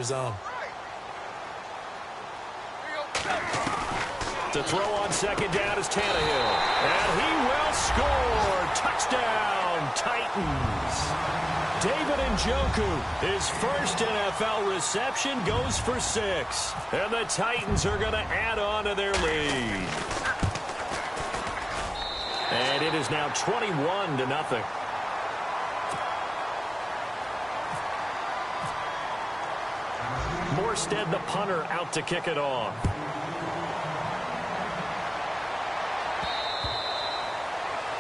their zone. To throw on second down is Tannehill. And he will score. Touchdown, Titans. David Njoku, his first NFL reception, goes for 6. And the Titans are going to add on to their lead. And it is now 21-0. Morstead, the punter, out to kick it off.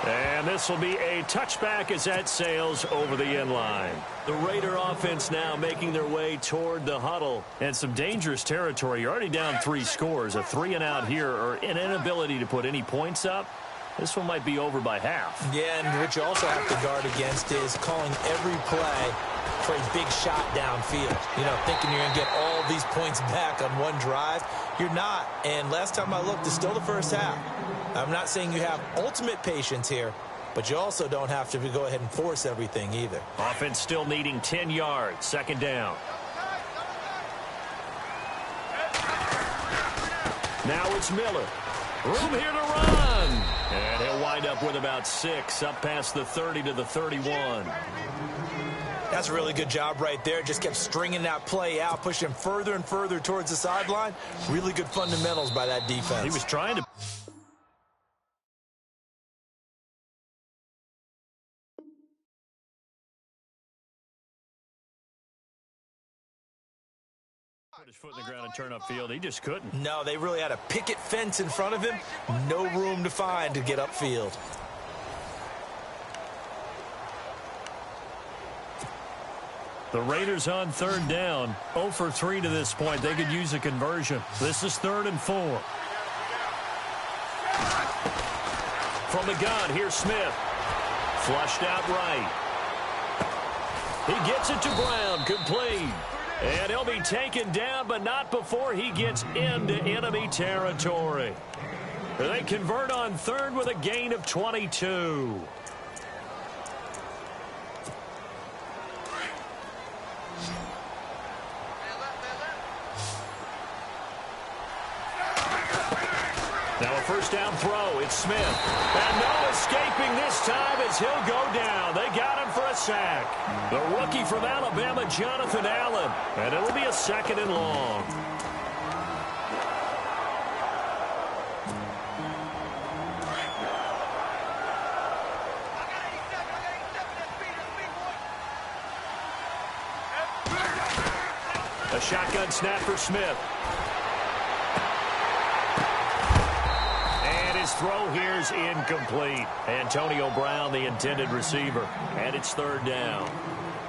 And this will be a touchback as that sails over the end line. The Raider offense now making their way toward the huddle. And some dangerous territory. You're already down 3 scores. A 3-and-out here, or an inability to put any points up. This one might be over by half. Yeah, and what you also have to guard against is calling every play for a big shot downfield. You know, thinking you're going to get all these points back on one drive. You're not. And last time I looked, it's still the first half. I'm not saying you have ultimate patience here, but you also don't have to go ahead and force everything either. Offense still needing 10 yards. Second down. Now it's Miller. Room here to run. And he'll wind up with about 6, up past the 30 to the 31. That's a really good job right there. Just kept stringing that play out, pushing him further and further towards the sideline. Really good fundamentals by that defense. He was trying to... put his foot in the ground and turn upfield. He just couldn't. No, they really had a picket fence in front of him. No room to find to get upfield. The Raiders on third down. 0 for 3 to this point. They could use a conversion. This is 3rd and 4. From the gun, here's Smith. Flushed out right. He gets it to Brown. Complete. And he'll be taken down, but not before he gets into enemy territory. They convert on 3rd with a gain of 22. Now a first down throw. It's Smith. And no escaping this time as he'll go down. They got him for a sack. The rookie from Alabama, Jonathan Allen. And it'll be a 2nd and long. A shotgun snap for Smith. His throw here is incomplete. Antonio Brown, the intended receiver. And it's 3rd down.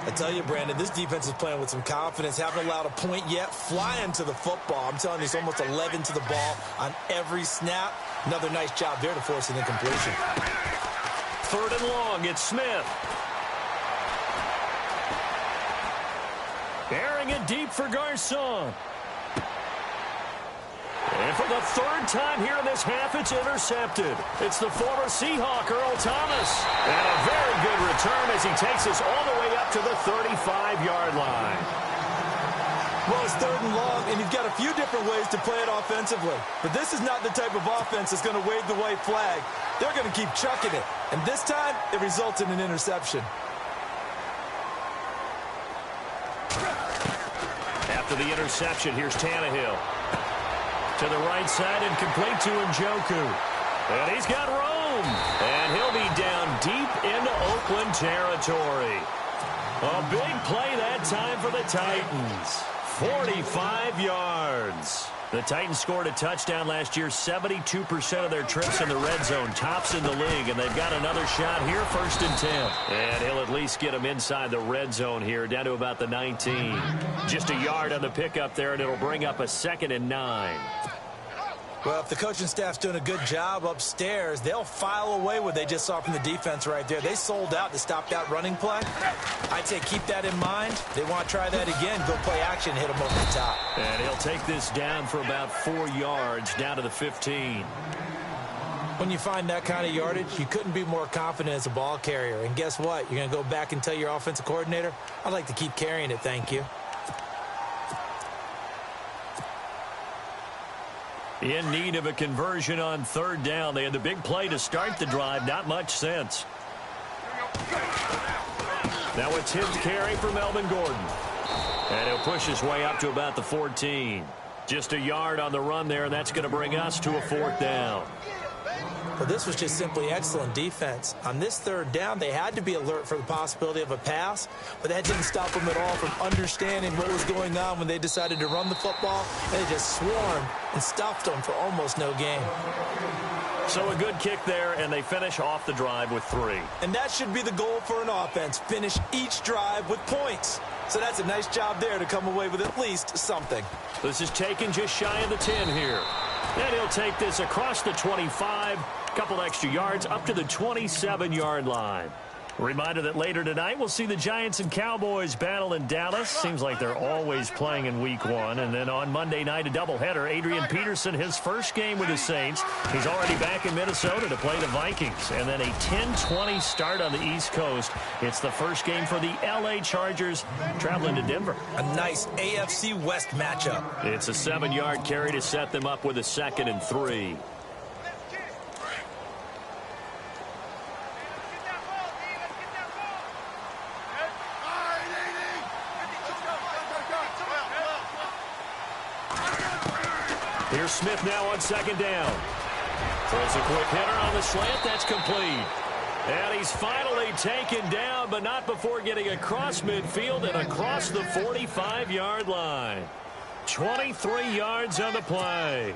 I tell you, Brandon, this defense is playing with some confidence. Haven't allowed a point yet. Flying to the football. I'm telling you, it's almost 11 to the ball on every snap. Another nice job there to force an incompletion. 3rd and long. It's Smith. Airing it deep for Garcon. And for the 3rd time here in this half, it's intercepted. It's the former Seahawk, Earl Thomas. And a very good return as he takes us all the way up to the 35-yard line. Well, it's 3rd and long, and you've got a few different ways to play it offensively. But this is not the type of offense that's going to wave the white flag. They're going to keep chucking it. And this time, it results in an interception. After the interception, here's Tannehill. To the right side and complete to Njoku. And he's got room. And he'll be down deep into Oakland territory. A big play that time for the Titans. 45 yards. The Titans scored a touchdown last year. 72% of their trips in the red zone. Tops in the league. And they've got another shot here, 1st and 10. And he'll at least get them inside the red zone here, down to about the 19. Just a yard on the pickup there, and it'll bring up a 2nd and 9. Well, if the coaching staff's doing a good job upstairs, they'll file away what they just saw from the defense right there. They sold out to stop that running play. I'd say keep that in mind. They want to try that again, go play action, hit them over the top. And he'll take this down for about 4 yards, down to the 15. When you find that kind of yardage, you couldn't be more confident as a ball carrier. And guess what? You're going to go back and tell your offensive coordinator, I'd like to keep carrying it, thank you. In need of a conversion on third down. They had the big play to start the drive. Not much sense. Now it's his carry for Melvin Gordon. And he'll push his way up to about the 14. Just a yard on the run there, and that's going to bring us to a fourth down. Well, this was just simply excellent defense. On this third down, they had to be alert for the possibility of a pass, but that didn't stop them at all from understanding what was going on when they decided to run the football. They just swarmed and stuffed them for almost no gain. So a good kick there, and they finish off the drive with 3. And that should be the goal for an offense, finish each drive with points. So that's a nice job there to come away with at least something. This is taken just shy of the 10 here. And he'll take this across the 25, a couple extra yards up to the 27-yard line. Reminder that later tonight we'll see the Giants and Cowboys battle in Dallas. Seems like they're always playing in week 1. And then on Monday night, a doubleheader. Adrian Peterson, his first game with the Saints. He's already back in Minnesota to play the Vikings. And then a 10-20 start on the East Coast. It's the first game for the L.A. Chargers traveling to Denver. A nice AFC West matchup. It's a 7-yard carry to set them up with a 2nd and 3. Here's Smith now on 2nd down. Throws a quick hitter on the slant. That's complete. And he's finally taken down, but not before getting across midfield and across the 45-yard line. 23 yards on the play.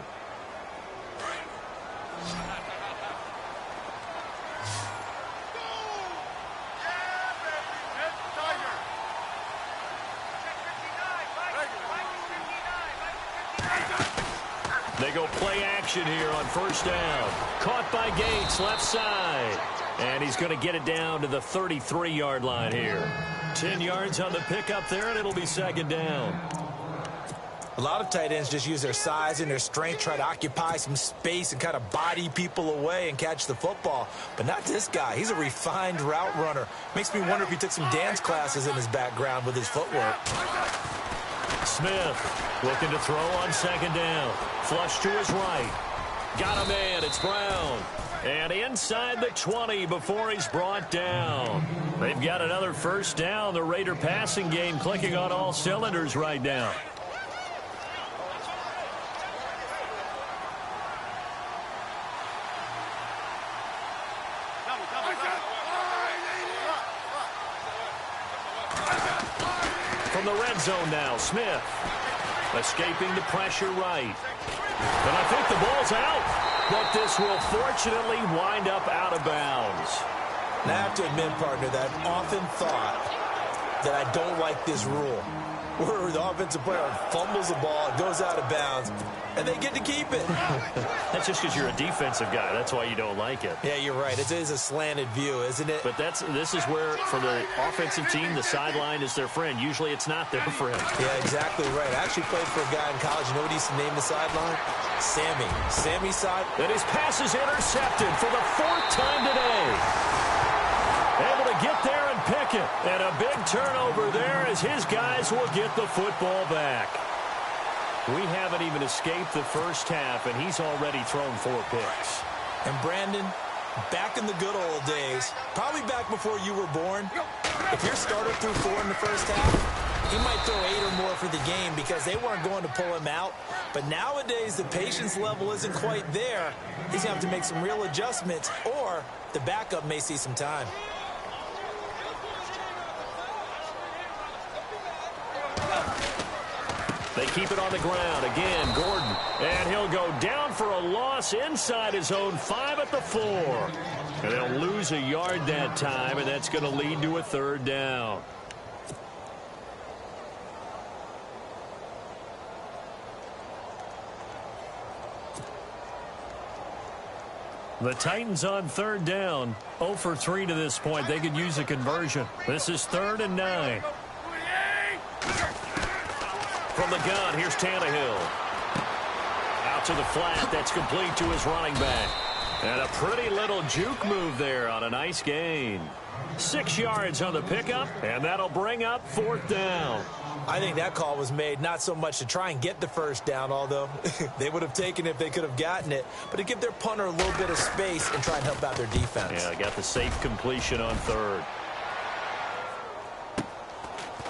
They go play action here on 1st down. Caught by Gates, left side. And he's going to get it down to the 33-yard line here. 10 yards on the pickup there, and it'll be 2nd down. A lot of tight ends just use their size and their strength, try to occupy some space and kind of body people away and catch the football. But not this guy. He's a refined route runner. Makes me wonder if he took some dance classes in his background with his footwork. Smith looking to throw on 2nd down. Flush to his right. Got a man. It's Brown. And inside the 20 before he's brought down. They've got another 1st down. The Raider passing game clicking on all cylinders right now. From the red zone now, Smith escaping the pressure right. And I think the ball's out, but this will fortunately wind up out of bounds. And I have to admit, partner, that I've often thought that I don't like this rule, where the offensive player fumbles the ball, it goes out of bounds, and they get to keep it. That's just because you're a defensive guy. That's why you don't like it. Yeah, you're right. It is a slanted view, isn't it? But this is where, for the offensive team, the sideline is their friend. Usually it's not their friend. Yeah, exactly right. I actually played for a guy in college. You know what he used to name the sideline? Sammy. Sammy's side. And his pass is intercepted for the 4th time today. Able to get there and pick it. And a big turnover there as his guys will get the football back. We haven't even escaped the first half, and he's already thrown 4 picks. And Brandon, back in the good old days, probably back before you were born, if your starter threw 4 in the first half, he might throw 8 or more for the game because they weren't going to pull him out. But nowadays, the patience level isn't quite there. He's going to have to make some real adjustments, or the backup may see some time. They keep it on the ground. Again, Gordon. And he'll go down for a loss inside his own 5 at the 4. And they'll lose a yard that time, and that's going to lead to a 3rd down. The Titans on 3rd down. 0 for 3 to this point. They could use a conversion. This is 3rd and 9. From the gun, here's Tannehill. Out to the flat. That's complete to his running back. And a pretty little juke move there on a nice gain. 6 yards on the pickup, and that'll bring up 4th down. I think that call was made not so much to try and get the first down, although they would have taken it if they could have gotten it, but to give their punter a little bit of space and try and help out their defense. Yeah, got the safe completion on third.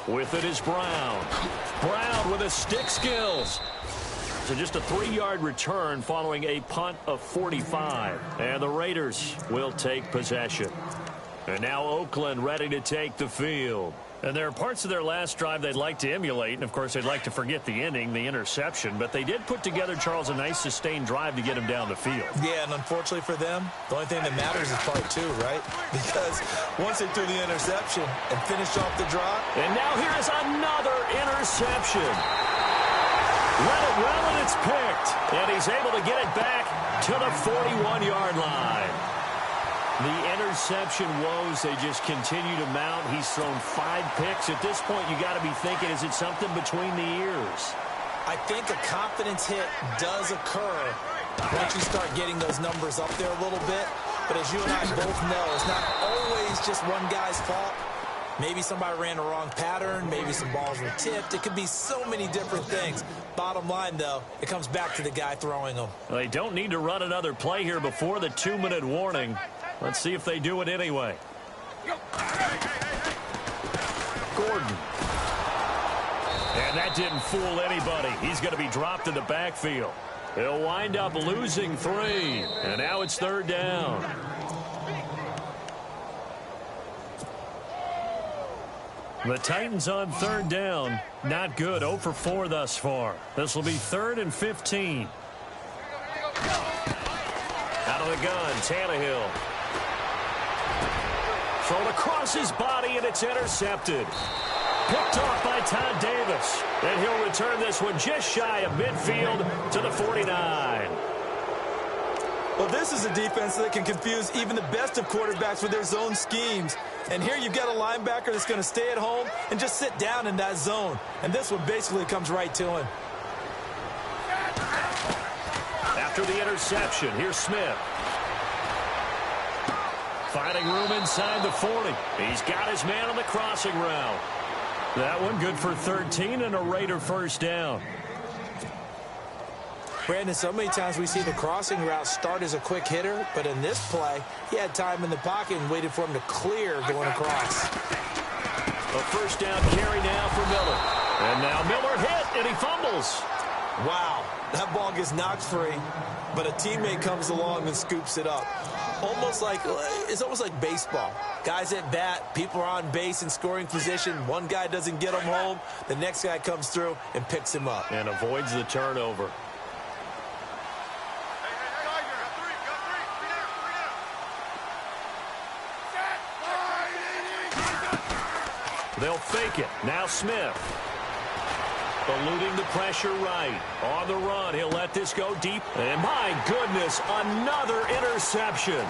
With it is Brown. Brown with his stick skills. So just a 3-yard return following a punt of 45. And the Raiders will take possession. And now Oakland ready to take the field. And there are parts of their last drive they'd like to emulate. And, of course, they'd like to forget the inning, the interception. But they did put together, Charles, a nice sustained drive to get him down the field. Yeah, and unfortunately for them, the only thing that matters is part 2, right? Because once they threw the interception and finished off the drive. And now here is another interception. Let it well, and it's picked. And he's able to get it back to the 41-yard line. The interception woes, they just continue to mount. He's thrown 5 picks. At this point, you got to be thinking, is it something between the ears? I think a confidence hit does occur once you start getting those numbers up there a little bit. But as you and I both know, it's not always just one guy's fault. Maybe somebody ran the wrong pattern. Maybe some balls were tipped. It could be so many different things. Bottom line, though, it comes back to the guy throwing them. Well, they don't need to run another play here before the 2-minute warning. Let's see if they do it anyway. Gordon. And that didn't fool anybody. He's going to be dropped in the backfield. He'll wind up losing 3. And now it's 3rd down. The Titans on 3rd down. Not good. 0 for 4 thus far. This will be 3rd and 15. Out of the gun, Tannehill. Thrown across his body, and it's intercepted. Picked off by Todd Davis. And he'll return this one just shy of midfield to the 49. Well, this is a defense that can confuse even the best of quarterbacks with their zone schemes. And here you've got a linebacker that's going to stay at home and just sit down in that zone. And this one basically comes right to him. After the interception, here's Smith. Finding room inside the 40. He's got his man on the crossing route. That one good for 13 and a Raider first down. Brandon, so many times we see the crossing route start as a quick hitter, but in this play, he had time in the pocket and waited for him to clear going across. A first down carry now for Miller. And now Miller hit, and he fumbles. Wow, that ball gets knocked free, but a teammate comes along and scoops it up. It's almost like baseball. Guys at bat, people are on base in scoring position. One guy doesn't get him home. The next guy comes through and picks him up. And avoids the turnover. They'll fake it. Now Smith. Eluding the pressure right. On the run, he'll let this go deep. And my goodness, another interception.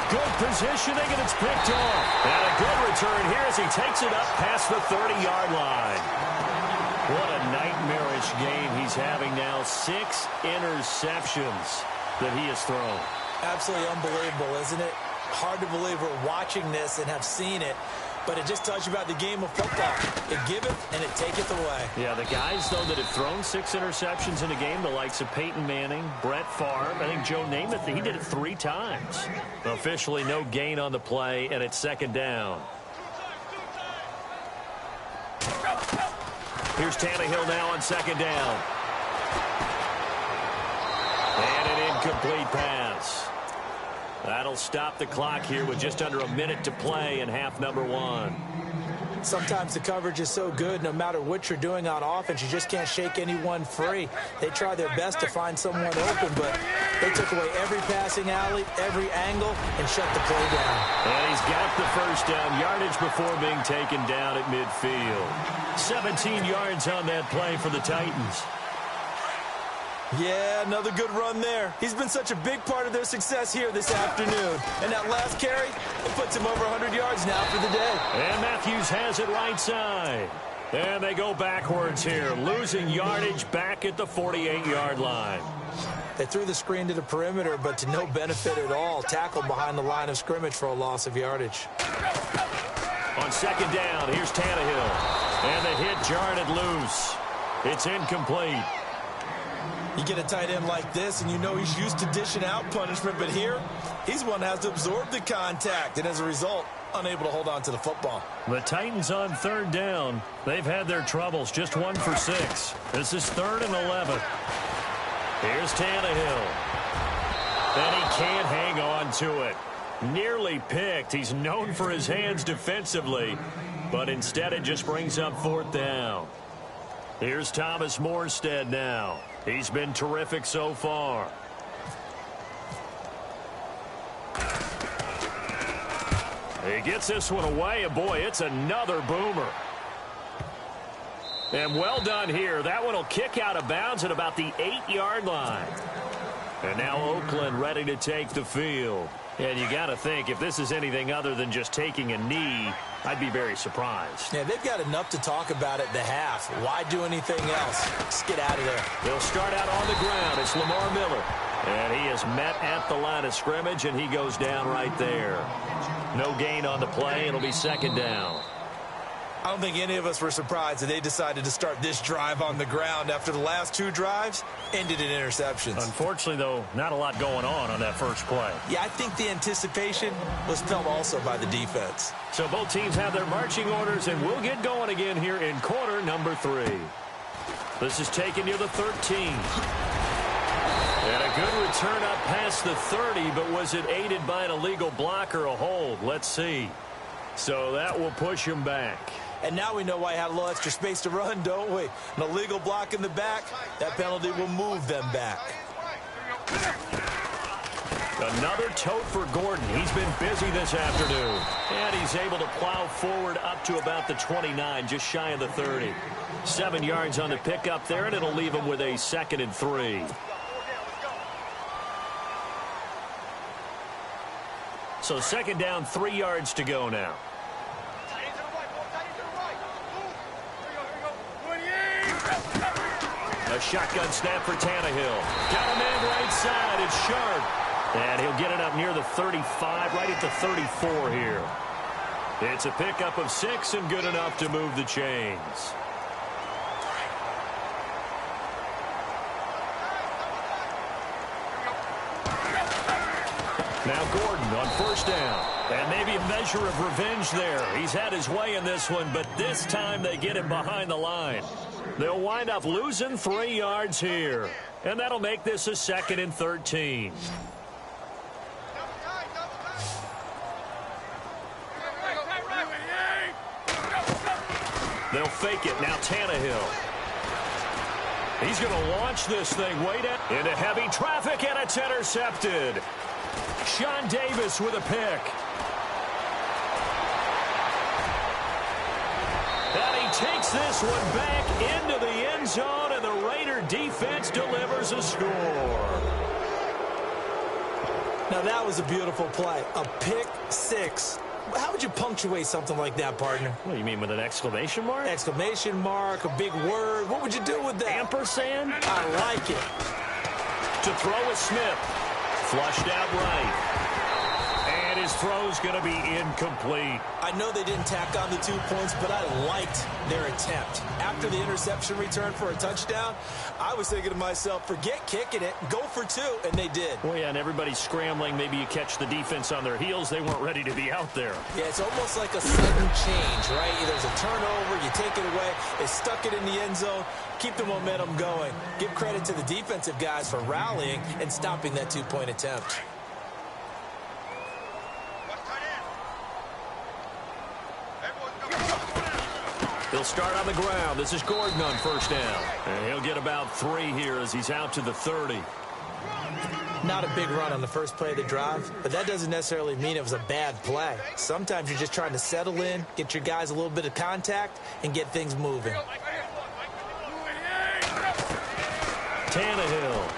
Good positioning, and it's picked off. And a good return here as he takes it up past the 30-yard line. What a nightmarish game he's having now. 6 interceptions that he has thrown. Absolutely unbelievable, isn't it? Hard to believe we're watching this and have seen it. But it just tells you about the game of football. It giveth and it taketh away. Yeah, the guys, though, that have thrown 6 interceptions in a game, the likes of Peyton Manning, Brett Favre, I think Joe Namath, he did it 3 times. Officially no gain on the play, and it's 2nd down. Here's Tannehill now on 2nd down. And an incomplete pass. That'll stop the clock here with just under a minute to play in half number 1. Sometimes the coverage is so good, no matter what you're doing on offense, you just can't shake anyone free. They try their best to find someone open, but they took away every passing alley, every angle, and shut the play down. And he's got the first down yardage before being taken down at midfield. 17 yards on that play for the Titans. Yeah, another good run there. He's been such a big part of their success here this afternoon. And that last carry, it puts him over 100 yards now for the day. And Matthews has it right side. And they go backwards here, losing yardage back at the 48-yard line. They threw the screen to the perimeter, but to no benefit at all. Tackled behind the line of scrimmage for a loss of yardage. On 2nd down, here's Tannehill. And the hit jarred it loose. It's incomplete. You get a tight end like this, and you know he's used to dishing out punishment, but here, he's one that has to absorb the contact, and as a result, unable to hold on to the football. The Titans on third down. They've had their troubles, just 1 for 6. This is 3rd and 11. Here's Tannehill. And he can't hang on to it. Nearly picked. He's known for his hands defensively, but instead it just brings up 4th down. Here's Thomas Morstead now. He's been terrific so far. He gets this one away, and boy, it's another boomer. And well done here. That one will kick out of bounds at about the 8-yard line. And now Oakland ready to take the field. And you got to think, if this is anything other than just taking a knee, I'd be very surprised. Yeah, they've got enough to talk about at the half. Why do anything else? Just get out of there. They'll start out on the ground. It's Lamar Miller. And he is met at the line of scrimmage, and he goes down right there. No gain on the play. It'll be 2nd down. I don't think any of us were surprised that they decided to start this drive on the ground after the last 2 drives ended in interceptions. Unfortunately, though, not a lot going on that first play. Yeah, I think the anticipation was felt also by the defense. So both teams have their marching orders, and we'll get going again here in quarter number 3. This is taken near the 13. And a good return up past the 30, but was it aided by an illegal block or a hold? Let's see. So that will push him back. And now we know why he had a little extra space to run, don't we? An illegal block in the back, that penalty will move them back. Another tote for Gordon. He's been busy this afternoon. And he's able to plow forward up to about the 29, just shy of the 30. 7 yards on the pickup there, and it'll leave him with a 2nd and 3. So 2nd down, 3 yards to go now. A shotgun snap for Tannehill. Got a man right side. It's Sharp. And he'll get it up near the 35, right at the 34 here. It's a pickup of 6 and good enough to move the chains. Now Gordon on 1st down. And maybe a measure of revenge there. He's had his way in this one, but this time they get him behind the line. They'll wind up losing 3 yards here. And that'll make this a 2nd and 13. They'll fake it. Now Tannehill. He's going to launch this thing way down into heavy traffic, and it's intercepted. Sean Davis with a pick. And he takes this one back into the end zone, and the Raider defense delivers a score. Now that was a beautiful play. A pick 6. How would you punctuate something like that, partner? What do you mean, with an exclamation mark? Exclamation mark, a big word. What would you do with that? Ampersand? I like it. To throw is Smith. Flushed out right. And his throw's going to be incomplete. I know they didn't tack on the 2 points, but I liked their attempt. After the interception return for a touchdown, I was thinking to myself, forget kicking it, go for 2, and they did. Well, yeah, and everybody's scrambling. Maybe you catch the defense on their heels. They weren't ready to be out there. Yeah, it's almost like a sudden change, right? There's a turnover, you take it away, they stuck it in the end zone, keep the momentum going. Give credit to the defensive guys for rallying and stopping that 2-point attempt. He'll start on the ground. This is Gordon on 1st down. And he'll get about 3 here as he's out to the 30. Not a big run on the first play of the drive, but that doesn't necessarily mean it was a bad play. Sometimes you're just trying to settle in, get your guys a little bit of contact, and get things moving. Tannehill.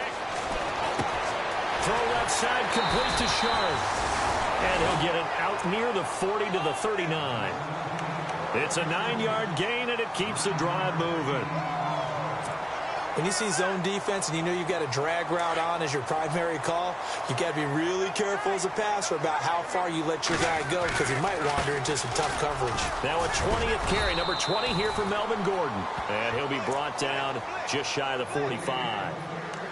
Throw left side, complete to Sharp. And he'll get it out near the 40 to the 39. It's a 9-yard gain, and it keeps the drive moving. When you see zone defense and you know you've got a drag route on as your primary call, you've got to be really careful as a passer about how far you let your guy go because he might wander into some tough coverage. Now a 20th carry, number 20 here for Melvin Gordon. And he'll be brought down just shy of the 45.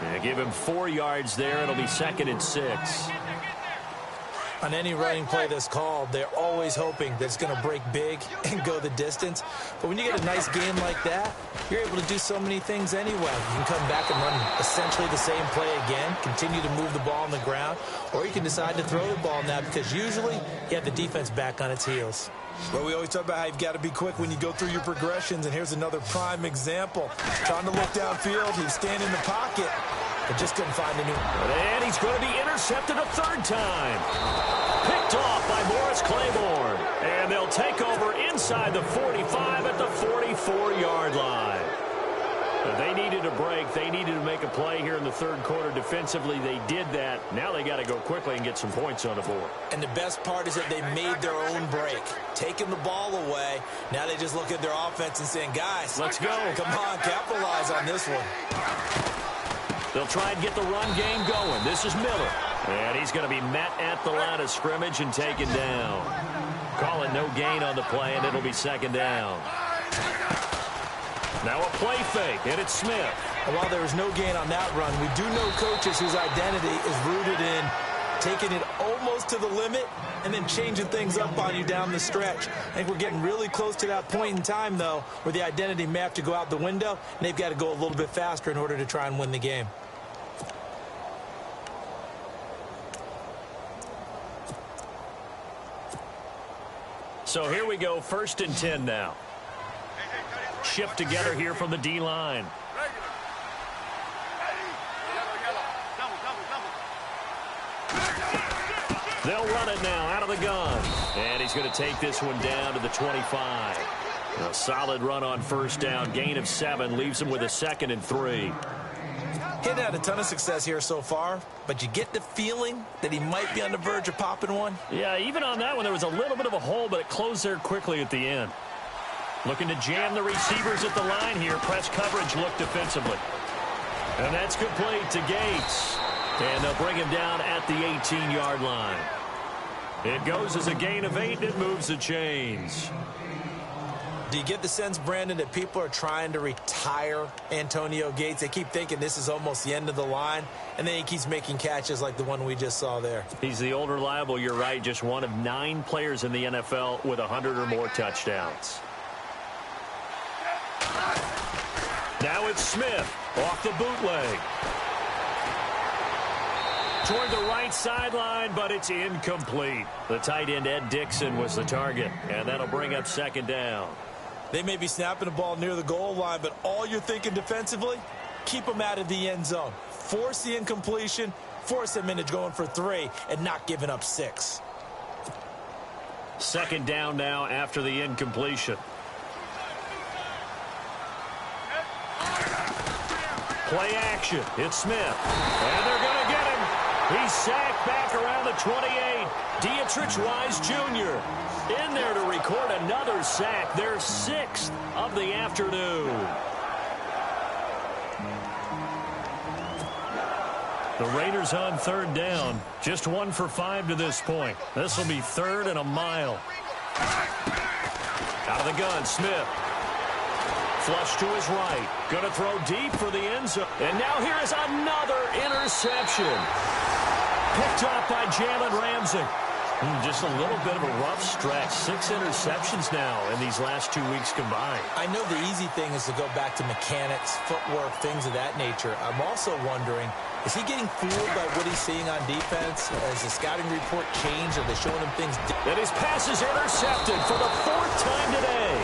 And give him 4 yards there. It'll be 2nd and 6. On any running play that's called, they're always hoping that it's going to break big and go the distance. But when you get a nice game like that, you're able to do so many things anyway. You can come back and run essentially the same play again, continue to move the ball on the ground, or you can decide to throw the ball now because usually you have the defense back on its heels. Well, we always talk about how you've got to be quick when you go through your progressions, and here's another prime example. Trying to look downfield, he's standing in the pocket, but just couldn't find a new. And he's going to be intercepted a 3rd time. Picked off by Morris Claiborne. And they'll take over inside the 45 at the 44-yard line. They needed a break. They needed to make a play here in the 3rd quarter defensively. They did that. Now they got to go quickly and get some points on the board. And the best part is that they made their own break. Taking the ball away. Now they just look at their offense and saying, guys, let's go. Come on, capitalize on this one. They'll try and get the run game going. This is Miller. And he's going to be met at the line of scrimmage and taken down. Call it no gain on the play, and it'll be 2nd down. Now a play fake, and it's Smith. And while there was no gain on that run, we do know coaches whose identity is rooted in taking it almost to the limit and then changing things up on you down the stretch. I think we're getting really close to that point in time, though, where the identity may have to go out the window, and they've got to go a little bit faster in order to try and win the game. So here we go, 1st and 10 now. Shift together here from the D-line. They'll run it now out of the gun. And he's going to take this one down to the 25. A solid run on 1st down. Gain of 7 leaves him with a 2nd and 3. He hadn't had a ton of success here so far, but you get the feeling that he might be on the verge of popping one. Yeah, even on that one, there was a little bit of a hole, but it closed there quickly at the end. Looking to jam the receivers at the line here. Press coverage look defensively. And that's complete to Gates. And they'll bring him down at the 18-yard line. It goes as a gain of 8, and it moves the chains. Do you get the sense, Brandon, that people are trying to retire Antonio Gates? They keep thinking this is almost the end of the line, and then he keeps making catches like the one we just saw there. He's the old reliable, you're right, just one of 9 players in the NFL with 100 or more touchdowns. Now it's Smith off the bootleg. Toward the right sideline, but it's incomplete. The tight end, Ed Dixon, was the target, and that'll bring up 2nd down. They may be snapping the ball near the goal line, but all you're thinking defensively, keep them out of the end zone. Force the incompletion, force them into going for 3, and not giving up 6. 2nd down now after the incompletion. Play action. It's Smith. And they're going to get him. He's sacked back around the 28. Dietrich Wise Jr. in there to record another sack. Their 6th of the afternoon. The Raiders on 3rd down. Just 1 for 5 to this point. This will be 3rd and a mile. Out of the gun, Smith. Flush to his right. Going to throw deep for the end zone. And now here is another interception. Picked off by Jalen Ramsey. Just a little bit of a rough stretch. 6 interceptions now in these last 2 weeks combined. I know the easy thing is to go back to mechanics, footwork, things of that nature. I'm also wondering, is he getting fooled by what he's seeing on defense? Has the scouting report changed? Are they showing him things? And his pass is intercepted for the 4th time today.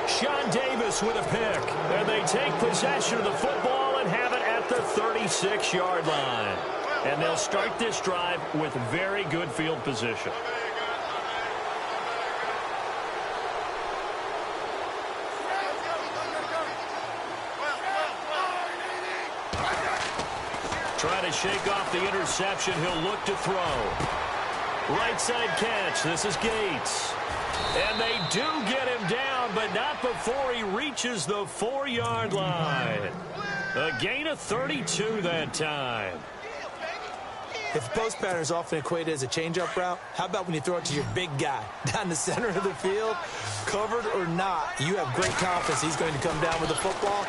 Sean Davis with a pick. And they take possession of the football and have it at the 36-yard line. And they'll start this drive with very good field position. Trying to shake off the interception. He'll look to throw. Right side catch. This is Gates. And they do get him down, but not before he reaches the 4-yard line. A gain of 32 that time. If post pattern is often equated as a change-up route, how about when you throw it to your big guy down the center of the field? Covered or not, you have great confidence he's going to come down with the football.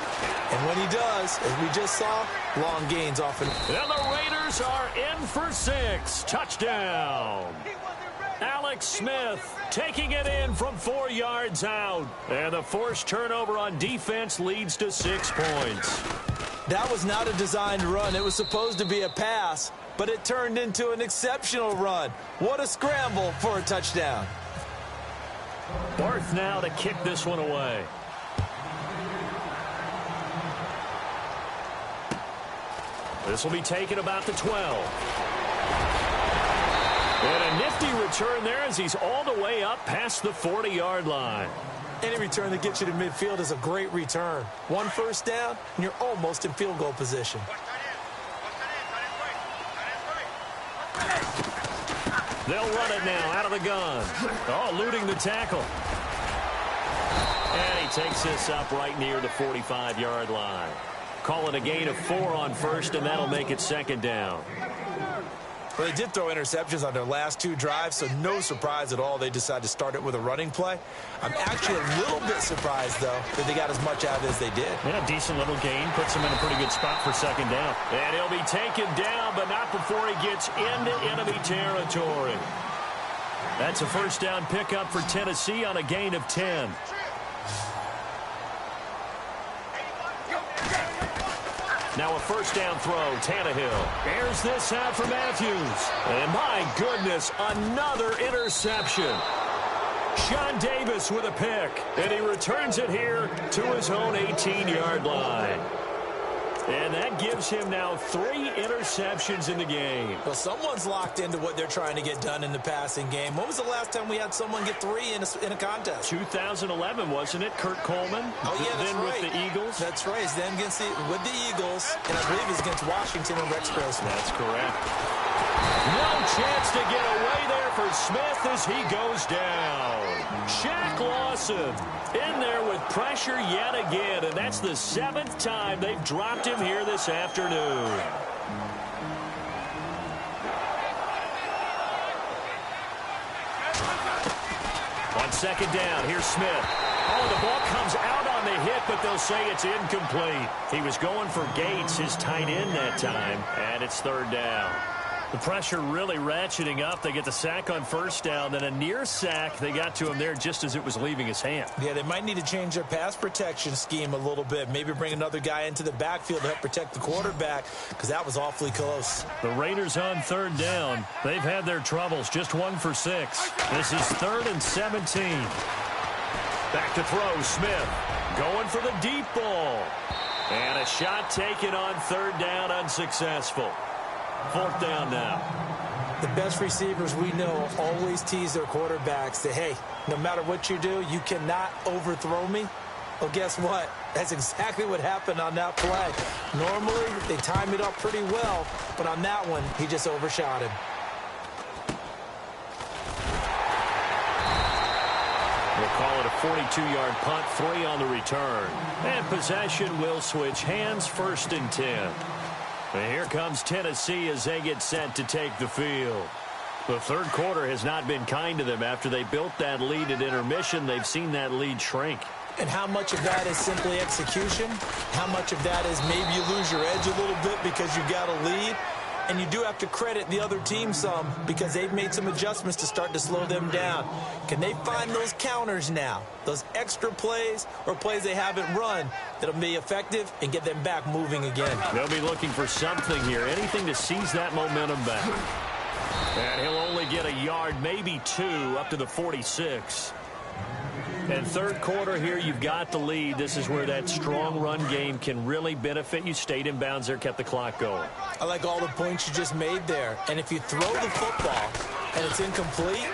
And when he does, as we just saw, long gains often. And the Raiders are in for 6. Touchdown. Alex Smith taking it in from 4 yards out. And the forced turnover on defense leads to 6 points. That was not a designed run. It was supposed to be a pass, but it turned into an exceptional run. What a scramble for a touchdown. Barth now to kick this one away. This will be taken about the 12. And a nifty return there as he's all the way up past the 40-yard line. Any return that gets you to midfield is a great return. 1 first down, and you're almost in field goal position. They'll run it now out of the gun. Oh, eluding the tackle. And he takes this up right near the 45-yard line. Call it a gain of 4 on first, and that'll make it 2nd down. Well, they did throw interceptions on their last 2 drives, so no surprise at all they decided to start it with a running play. I'm actually a little bit surprised, though, that they got as much out of it as they did. Yeah, decent little gain. Puts him in a pretty good spot for 2nd down. And he'll be taken down, but not before he gets into enemy territory. That's a first down pickup for Tennessee on a gain of 10. Now a first down throw, Tannehill. Airs this out for Matthews. And my goodness, another interception. Sean Davis with a pick. And he returns it here to his own 18-yard line. And that gives him now 3 interceptions in the game. Well, someone's locked into what they're trying to get done in the passing game. When was the last time we had someone get 3 in a contest? 2011, wasn't it? Kurt Coleman? Oh, yeah, that's then right. With the Eagles? That's right. It's then with the Eagles, and I believe it's against Washington and Rex Grossman. That's correct. No chance to get away there for Smith as he goes down. Shaq Lawson in there with pressure yet again, and that's the 7th time they've dropped him here this afternoon. On 2nd down, here's Smith. Oh, the ball comes out on the hit, but they'll say it's incomplete. He was going for Gates, his tight end that time, and it's 3rd down. The pressure really ratcheting up. They get the sack on first down, then a near sack. They got to him there just as it was leaving his hand. Yeah, they might need to change their pass protection scheme a little bit. Maybe bring another guy into the backfield to help protect the quarterback, because that was awfully close. The Raiders on 3rd down. They've had their troubles. Just 1 for 6. This is 3rd and 17. Back to throw, Smith. Going for the deep ball. And a shot taken on 3rd down, unsuccessful. 4th down now. The best receivers we know always tease their quarterbacks that, hey, no matter what you do, you cannot overthrow me. Well, guess what? That's exactly what happened on that play. Normally, they time it up pretty well, but on that one, he just overshot him. We'll call it a 42-yard punt, 3 on the return. And possession will switch hands, 1st and 10. And here comes Tennessee as they get set to take the field. The 3rd quarter has not been kind to them. After they built that lead at intermission, they've seen that lead shrink. And how much of that is simply execution? How much of that is maybe you lose your edge a little bit because you got a lead? And you do have to credit the other team some because they've made some adjustments to start to slow them down. Can they find those counters now, those extra plays or plays they haven't run that'll be effective and get them back moving again? They'll be looking for something here, anything to seize that momentum back. And he'll only get a yard, maybe 2, up to the 46. And 3rd quarter here, you've got the lead. This is where that strong run game can really benefit you. Stayed in bounds there, kept the clock going. I like all the points you just made there. And if you throw the football and it's incomplete,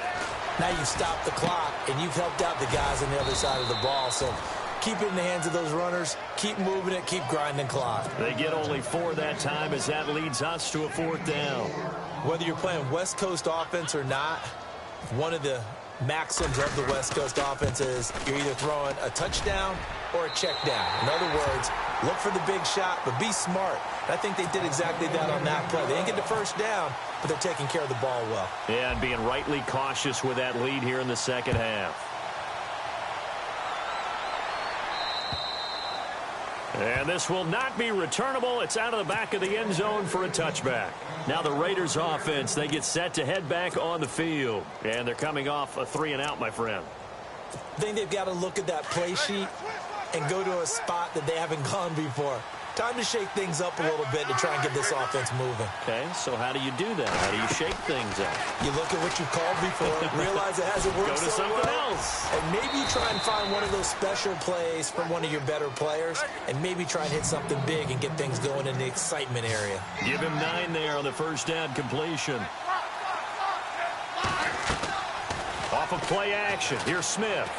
now you stop the clock and you've helped out the guys on the other side of the ball. So keep it in the hands of those runners. Keep moving it. Keep grinding clock. They get only 4 that time as that leads us to a 4th down. Whether you're playing West Coast offense or not, one of the maxims of the West Coast offense is you're either throwing a touchdown or a check down. In other words, Look for the big shot, but be smart. I think they did exactly that on that play. They didn't get the first down, but they're taking care of the ball well. Yeah, and being rightly cautious with that lead here in the second half. And this will not be returnable. It's out of the back of the end zone for a touchback. Now the Raiders offense, they get set to head back on the field. And they're coming off a 3-and-out, my friend. I think they've got to look at that play sheet and go to a spot that they haven't gone before. Time to shake things up a little bit to try and get this offense moving. Okay, so how do you do that? How do you shake things up? You look at what you called before, realize it hasn't worked Go to so something well, else. and maybe you try and find one of those special plays from one of your better players, and maybe try and hit something big and get things going in the excitement area. Give him 9 there on the first down completion. Off of play action, here's Smith.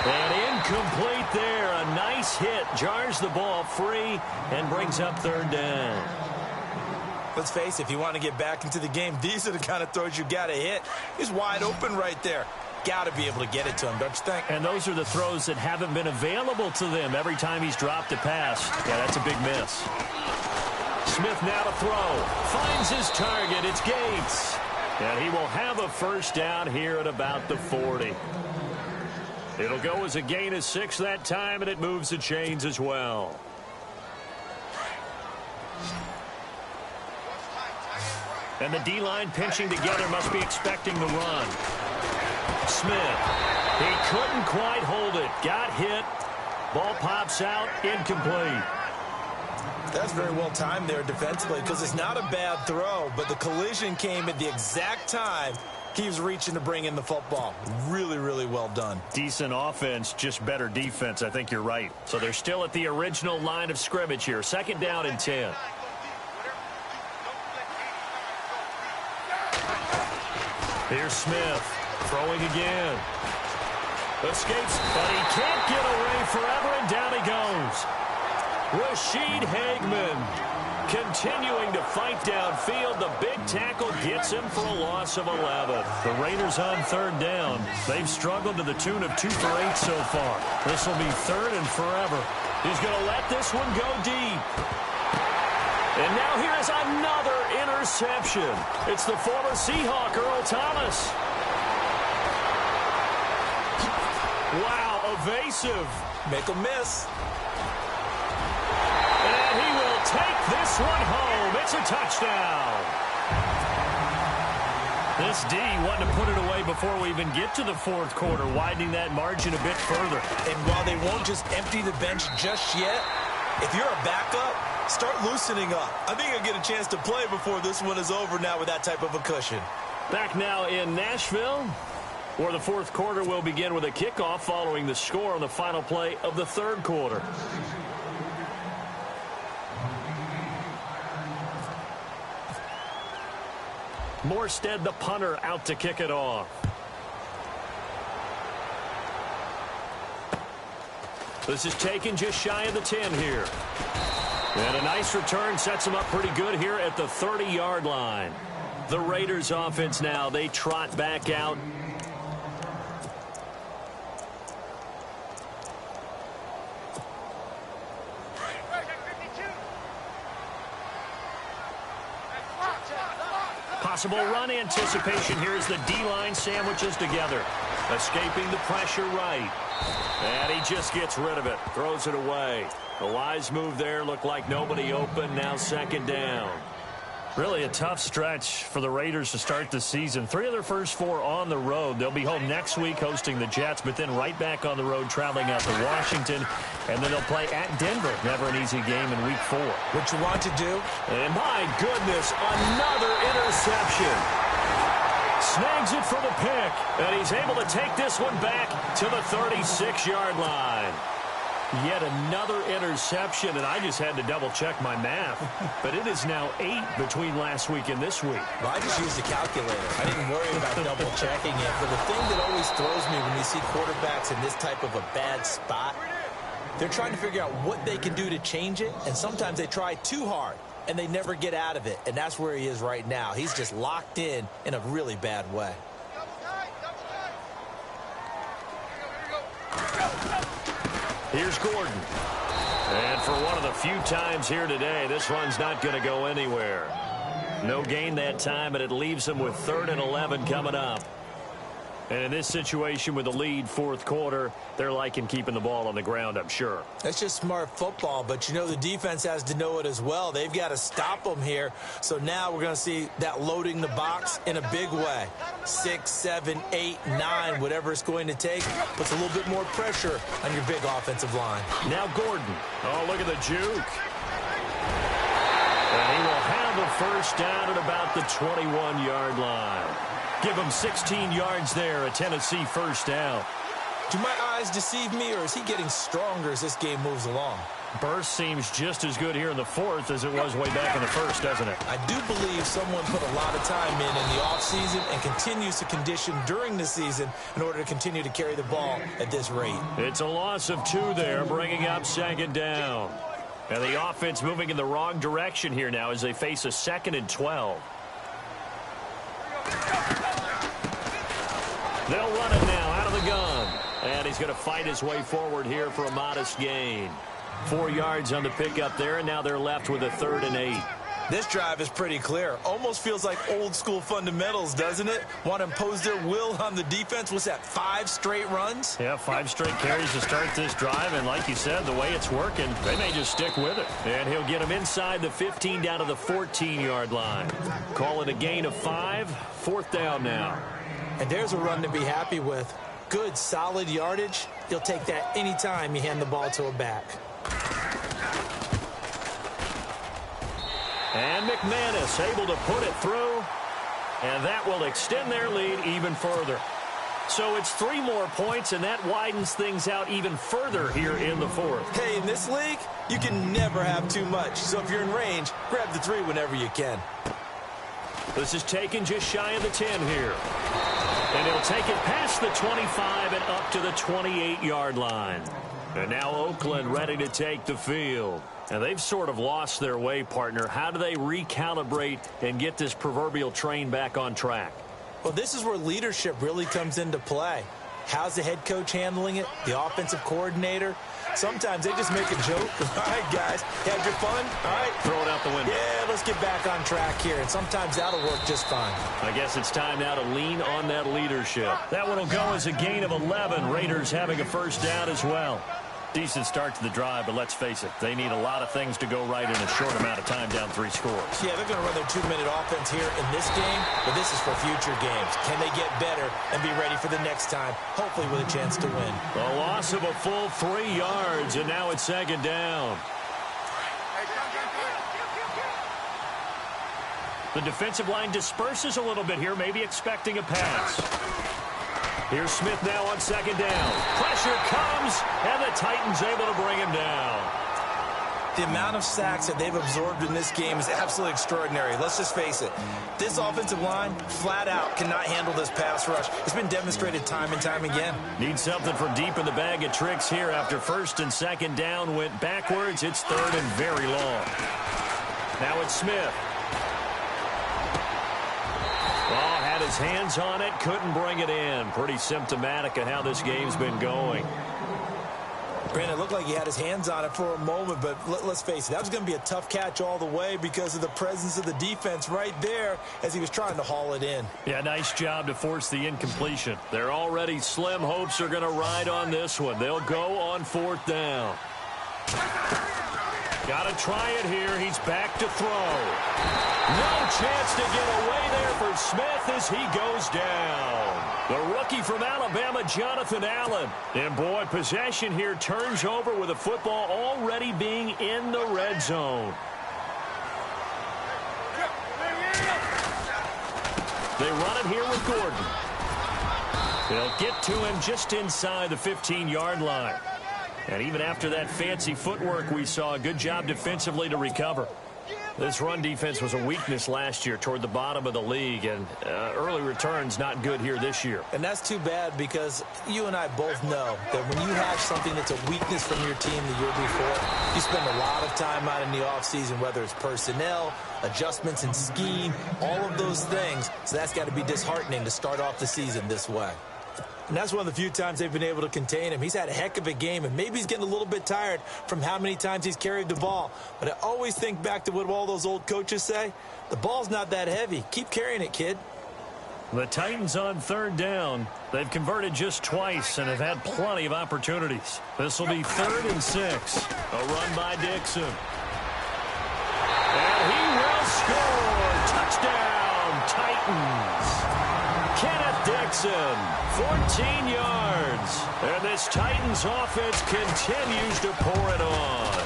And incomplete there. A nice hit. Jars the ball free and brings up 3rd down. Let's face it, if you want to get back into the game, these are the kind of throws you got to hit. He's wide open right there. Got to be able to get it to him, don't you think? And those are the throws that haven't been available to them every time he's dropped a pass. Yeah, that's a big miss. Smith now to throw. Finds his target. It's Gates. And he will have a first down here at about the 40. It'll go as a gain of 6 that time, and it moves the chains as well. And the D-line pinching together must be expecting the run. Smith. He couldn't quite hold it. Got hit. Ball pops out. Incomplete. That's very well timed there defensively because it's not a bad throw, but the collision came at the exact time he was reaching to bring in the football. Really, really well done. Decent offense, just better defense. I think you're right. So they're still at the original line of scrimmage here. 2nd down and 10. Here's Smith. Throwing again. Escapes, but he can't get away forever, and down he goes. Rashid Hageman continuing to fight downfield. The big tackle gets him for a loss of 11. The Raiders on 3rd down. They've struggled to the tune of 2 for 8 so far. This will be 3rd and forever. He's going to let this one go deep. And now here's another interception. It's the former Seahawk, Earl Thomas. Wow, evasive. Make a miss. And he will take this one home. It's a touchdown. This D wanting to put it away before we even get to the 4th quarter, widening that margin a bit further. And while they won't just empty the bench just yet, if you're a backup, start loosening up. I think you'll get a chance to play before this one is over now with that type of a cushion. Back now in Nashville, where the 4th quarter will begin with a kickoff following the score on the final play of the 3rd quarter. Morstead, the punter, out to kick it off. This is taken just shy of the 10 here. And a nice return sets them up pretty good here at the 30-yard line. The Raiders offense now, they trot back out. Possible run anticipation here as the D-line sandwiches together. Escaping the pressure right. And he just gets rid of it. Throws it away. The wise move there. Looked like nobody open. Now 2nd down. Really a tough stretch for the Raiders to start the season. 3 of their first 4 on the road. They'll be home next week hosting the Jets, but then right back on the road traveling out to Washington. And then they'll play at Denver. Never an easy game in week 4. What you want to do? And my goodness, another interception. Snags it for the pick. And he's able to take this one back to the 36-yard line. Yet another interception, and I just had to double-check my math. But it is now 8 between last week and this week. Well, I just used a calculator. I didn't worry about double-checking it. But the thing that always throws me when you see quarterbacks in this type of a bad spot, they're trying to figure out what they can do to change it, and sometimes they try too hard, and they never get out of it. And that's where he is right now. He's just locked in a really bad way. Here's Gordon. And for one of the few times here today, this one's not going to go anywhere. No gain that time, and it leaves them with 3rd and 11 coming up. And in this situation with the lead, fourth quarter, they're liking keeping the ball on the ground, I'm sure. That's just smart football, but you know the defense has to know it as well. They've got to stop them here. So now we're going to see that loading the box in a big way. 6, 7, 8, 9, whatever it's going to take, puts a little bit more pressure on your big offensive line. Now Gordon. Oh, look at the juke. And he will have the first down at about the 21-yard line. Give him 16 yards there, a Tennessee first down. Do my eyes deceive me, or is he getting stronger as this game moves along? Burst seems just as good here in the fourth as it was way back in the first, doesn't it? I do believe someone put a lot of time in the offseason and continues to condition during the season in order to continue to carry the ball at this rate. It's a loss of 2 there, bringing up second down. And the offense moving in the wrong direction here now as they face a 2nd and 12. They'll run it now out of the gun. And he's going to fight his way forward here for a modest gain. 4 yards on the pickup there, and now they're left with a 3rd and 8. This drive is pretty clear. Almost feels like old school fundamentals, doesn't it? Want to impose their will on the defense. What's that, 5 straight runs? Yeah, 5 straight carries to start this drive, and like you said, the way it's working, they may just stick with it. And he'll get them inside the 15 down to the 14-yard line. Call it a gain of 5, 4th down now. And there's a run to be happy with. Good, solid yardage. You'll take that anytime you hand the ball to a back. And McManus able to put it through, and that will extend their lead even further. So it's 3 more points, and that widens things out even further here in the fourth. Hey, in this league, you can never have too much. So if you're in range, grab the 3 whenever you can. This is taken just shy of the 10 here. And he'll take it past the 25 and up to the 28-yard line. And now Oakland ready to take the field. And they've sort of lost their way, partner. How do they recalibrate and get this proverbial train back on track? Well, this is where leadership really comes into play. How's the head coach handling it? The offensive coordinator? Sometimes they just make a joke. All right, guys, you had your fun? All right. Throw it out the window. Yeah, let's get back on track here. And sometimes that'll work just fine. I guess it's time now to lean on that leadership. That one will go as a gain of 11. Raiders having a first down as well. Decent start to the drive, but let's face it, they need a lot of things to go right in a short amount of time, down 3 scores. Yeah, they're going to run their 2-minute offense here in this game, but this is for future games. Can they get better and be ready for the next time, hopefully with a chance to win? A loss of a full 3 yards, and now it's second down. The defensive line disperses a little bit here, maybe expecting a pass. Here's Smith now on second down. Pressure comes, and the Titans able to bring him down. The amount of sacks that they've absorbed in this game is absolutely extraordinary. Let's just face it. This offensive line, flat out, cannot handle this pass rush. It's been demonstrated time and time again. Need something from deep in the bag of tricks here after 1st and 2nd down went backwards. It's 3rd and very long. Now it's Smith. Oh, had his hands on it, couldn't bring it in. Pretty symptomatic of how this game's been going. Brandon, it looked like he had his hands on it for a moment, but let's face it, that was going to be a tough catch all the way because of the presence of the defense right there as he was trying to haul it in. Yeah, nice job to force the incompletion. Their already slim hopes are going to ride on this one. They'll go on 4th down. Got to try it here. He's back to throw. No chance to get away there for Smith as he goes down. The rookie from Alabama, Jonathan Allen. And, boy, possession here turns over with the football already being in the red zone. They run it here with Gordon. They'll get to him just inside the 15-yard line. And even after that fancy footwork we saw, a good job defensively to recover. This run defense was a weakness last year toward the bottom of the league, and early returns not good here this year. And that's too bad because you and I both know that when you have something that's a weakness from your team the year before, you spend a lot of time out in the offseason, whether it's personnel, adjustments in scheme, all of those things. So that's got to be disheartening to start off the season this way. And that's one of the few times they've been able to contain him. He's had a heck of a game, and maybe he's getting a little bit tired from how many times he's carried the ball. But I always think back to what all those old coaches say. The ball's not that heavy. Keep carrying it, kid. The Titans on third down. They've converted just twice and have had plenty of opportunities. This will be 3rd and 6. A run by Dixon. And he will score. Touchdown, Titans. Kenneth Dixon, 14 yards. And this Titans offense continues to pour it on.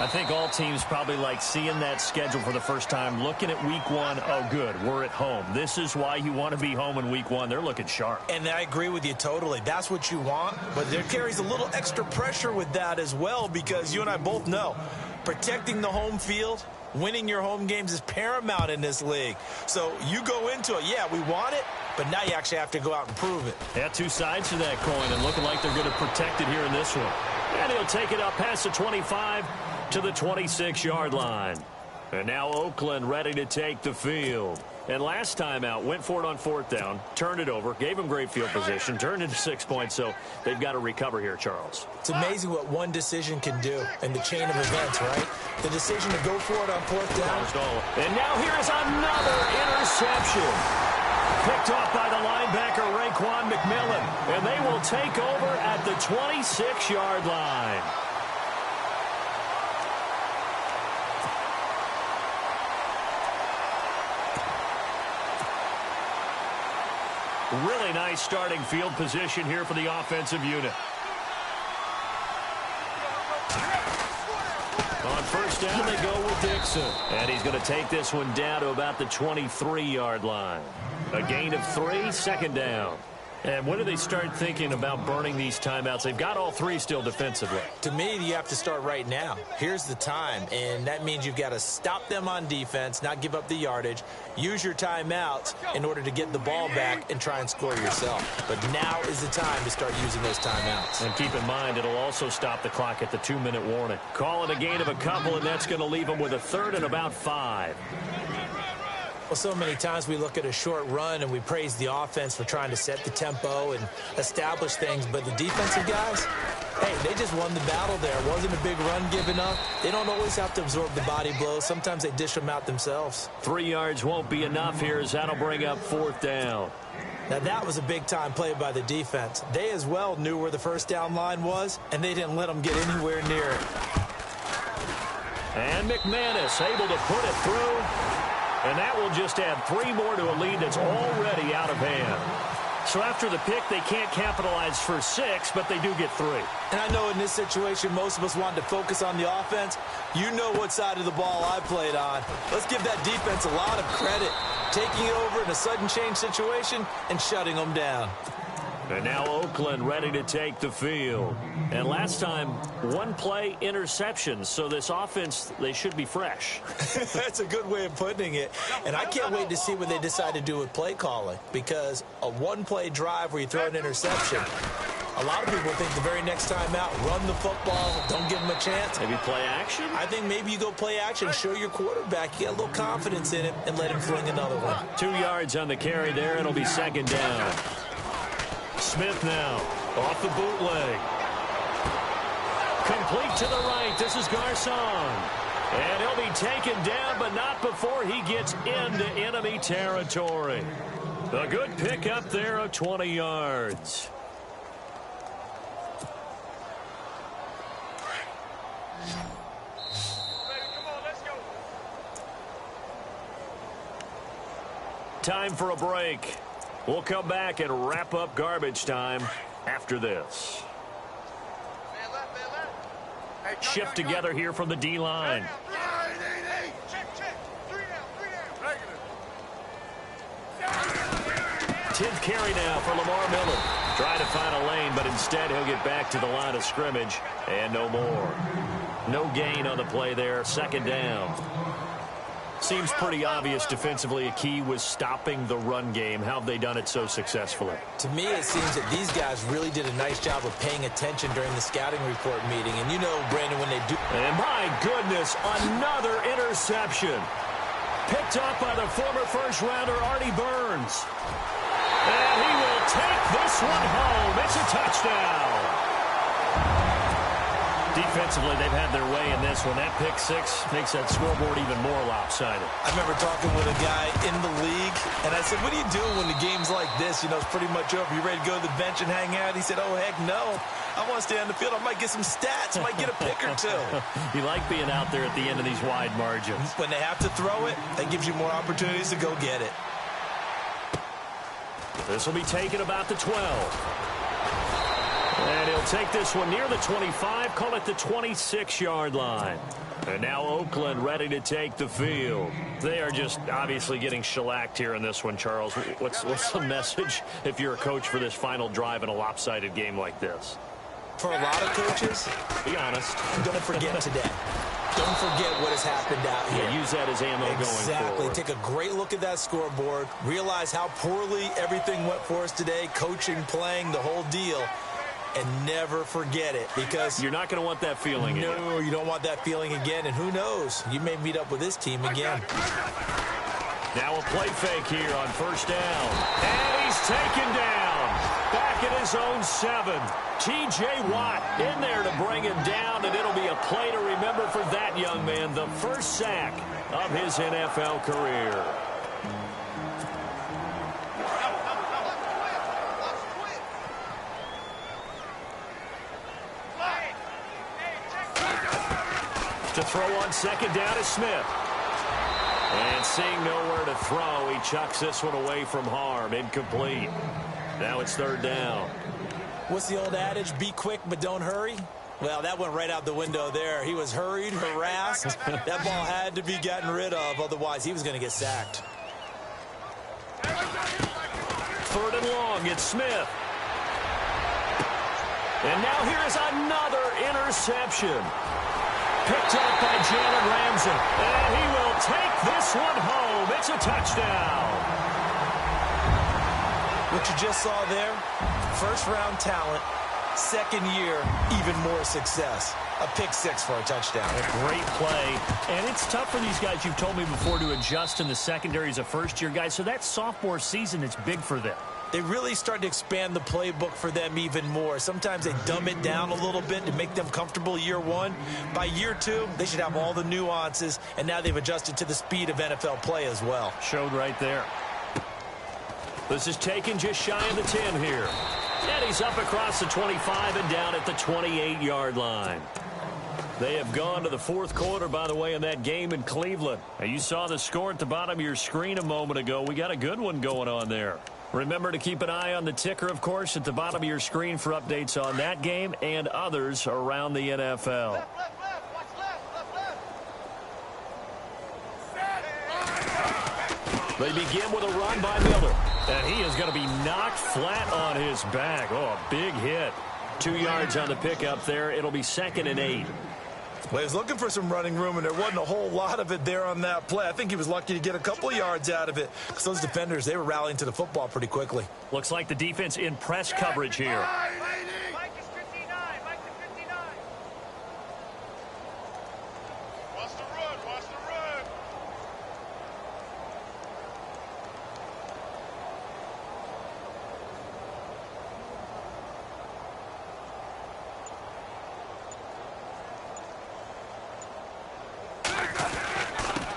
I think all teams probably like seeing that schedule for the first time, looking at week 1. Oh, good, we're at home. This is why you want to be home in week 1. They're looking sharp. And I agree with you totally. That's what you want. But there carries a little extra pressure with that as well, because you and I both know protecting the home field, winning your home games is paramount in this league. So you go into it, yeah, we want it, but now you actually have to go out and prove it. Yeah, two sides to that coin, and looking like they're going to protect it here in this one. And he'll take it up past the 25 to the 26-yard line. And now Oakland ready to take the field. And last time out, went for it on 4th down, turned it over, gave him great field position, turned into 6 points, so they've got to recover here, Charles. It's amazing what one decision can do in the chain of events, right? The decision to go for it on 4th down. And now here is another interception. Picked off by the linebacker, Raekwon McMillan. And they will take over at the 26-yard line. Really nice starting field position here for the offensive unit. On 1st down, they go with Dixon. And he's going to take this one down to about the 23-yard line. A gain of 3, 2nd down. And when do they start thinking about burning these timeouts? They've got all 3 still defensively. To me, you have to start right now. Here's the time, and that means you've got to stop them on defense, not give up the yardage, use your timeouts in order to get the ball back and try and score yourself. But now is the time to start using those timeouts. And keep in mind, it'll also stop the clock at the 2-minute warning. Call it a gain of a couple, and that's going to leave them with a 3rd and about 5. Well, so many times we look at a short run and we praise the offense for trying to set the tempo and establish things, but the defensive guys, hey, they just won the battle there. It wasn't a big run given up. They don't always have to absorb the body blows. Sometimes they dish them out themselves. 3 yards won't be enough here as that'll bring up 4th down. Now, that was a big-time play by the defense. They as well knew where the 1st down line was, and they didn't let them get anywhere near it. And McManus able to put it through. And that will just add 3 more to a lead that's already out of hand. So after the pick, they can't capitalize for 6, but they do get 3. And I know in this situation, most of us wanted to focus on the offense. You know what side of the ball I played on. Let's give that defense a lot of credit. Taking it over in a sudden change situation and shutting them down. And now Oakland ready to take the field. And last time, 1 play interception. So this offense, they should be fresh. That's a good way of putting it. And I can't wait to see what they decide to do with play calling. Because a 1-play drive where you throw an interception, a lot of people think the very next time out, run the football, don't give them a chance. Maybe play action? I think maybe you go play action, show your quarterback, you get a little confidence in him, and let him fling another one. 2 yards on the carry there. It'll be 2nd down. Smith now off the bootleg. Complete to the right. This is Garcon. And he'll be taken down, but not before he gets into enemy territory. A good pickup there of 20 yards. Time for a break. We'll come back and wrap up garbage time after this. Shift together here from the D-line. 10th carry now for Lamar Miller. Trying to find a lane, but instead he'll get back to the line of scrimmage. And no more. No gain on the play there. 2nd down. Seems pretty obvious defensively a key was stopping the run game. How have they done it so successfully? To me, it seems that these guys really did a nice job of paying attention during the scouting report meeting. And you know, Brandon, when they do... And my goodness, another interception. Picked up by the former first-rounder, Artie Burns. And he will take this one home. It's a touchdown. Defensively, they've had their way in this one. That pick six makes that scoreboard even more lopsided. I remember talking with a guy in the league, and I said, what are you doing when the game's like this? You know, it's pretty much over. You ready to go to the bench and hang out? He said, oh, heck no. I want to stay on the field. I might get some stats. I might get a pick or two. You like being out there at the end of these wide margins. When they have to throw it, that gives you more opportunities to go get it. This will be taken about the 12. And he'll take this one near the 25, call it the 26-yard line. And now Oakland ready to take the field. They are just obviously getting shellacked here in this one, Charles. What's the message if you're a coach for this final drive in a lopsided game like this? For a lot of coaches, be honest. Don't forget today. Don't forget what has happened out here. Yeah, use that as ammo going forward. Exactly. Take a great look at that scoreboard. Realize how poorly everything went for us today. Coaching, playing, the whole deal. And never forget it, because you're not going to want that feeling again. No, you don't want that feeling again. And who knows? You may meet up with this team again. Now a play fake here on first down. And he's taken down. Back at his own 7. T.J. Watt in there to bring him down, and it'll be a play to remember for that young man. The first sack of his NFL career. To throw on second down is Smith. And seeing nowhere to throw, he chucks this one away from harm. Incomplete. Now it's third down. What's the old adage? Be quick, but don't hurry. Well, that went right out the window there. He was hurried, harassed. That ball had to be gotten rid of. Otherwise, he was going to get sacked. Third and long. It's Smith. And now here is another interception. Picked up by Jalen Ramsey. And he will take this one home. It's a touchdown. What you just saw there, first-round talent, second year, even more success. A pick six for a touchdown. A great play. And it's tough for these guys, you've told me before, to adjust in the secondary as a first-year guy. So that sophomore season is big for them. They really start to expand the playbook for them even more. Sometimes they dumb it down a little bit to make them comfortable year one. By year two, they should have all the nuances, and now they've adjusted to the speed of NFL play as well. Showed right there. This is taken just shy of the 10 here. And he's up across the 25 and down at the 28-yard line. They have gone to the fourth quarter, by the way, in that game in Cleveland. Now, you saw the score at the bottom of your screen a moment ago. We got a good one going on there. Remember to keep an eye on the ticker, of course, at the bottom of your screen for updates on that game and others around the NFL. They begin with a run by Miller. And he is going to be knocked flat on his back. Oh, a big hit. 2 yards on the pickup there. It'll be 2nd and 8. Well, he was looking for some running room, and there wasn't a whole lot of it there on that play. I think he was lucky to get a couple of yards out of it, because those defenders, they were rallying to the football pretty quickly. Looks like the defense in press coverage here.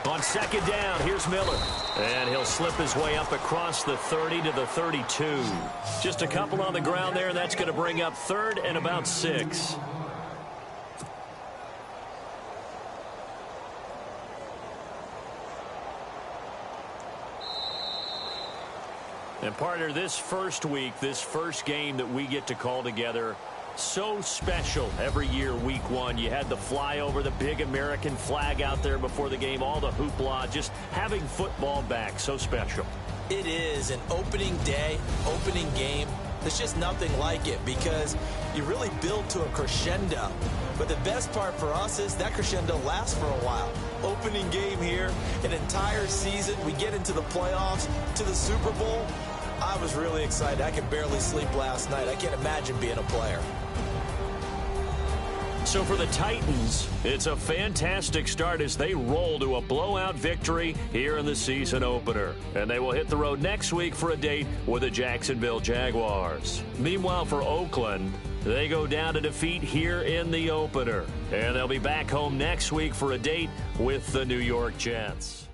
On second down, here's Miller. And he'll slip his way up across the 30 to the 32. Just a couple on the ground there, and that's going to bring up 3rd and about 6. And partner, this first week, this first game that we get to call together, so special every year, week one. You had the flyover, the big American flag out there before the game, all the hoopla, just having football back, so special. It is an opening day, opening game. There's just nothing like it, because you really build to a crescendo. But the best part for us is that crescendo lasts for a while. Opening game here, an entire season. We get into the playoffs, to the Super Bowl. I was really excited. I could barely sleep last night. I can't imagine being a player. So for the Titans, it's a fantastic start as they roll to a blowout victory here in the season opener. And they will hit the road next week for a date with the Jacksonville Jaguars. Meanwhile, for Oakland, they go down to defeat here in the opener. And they'll be back home next week for a date with the New York Jets.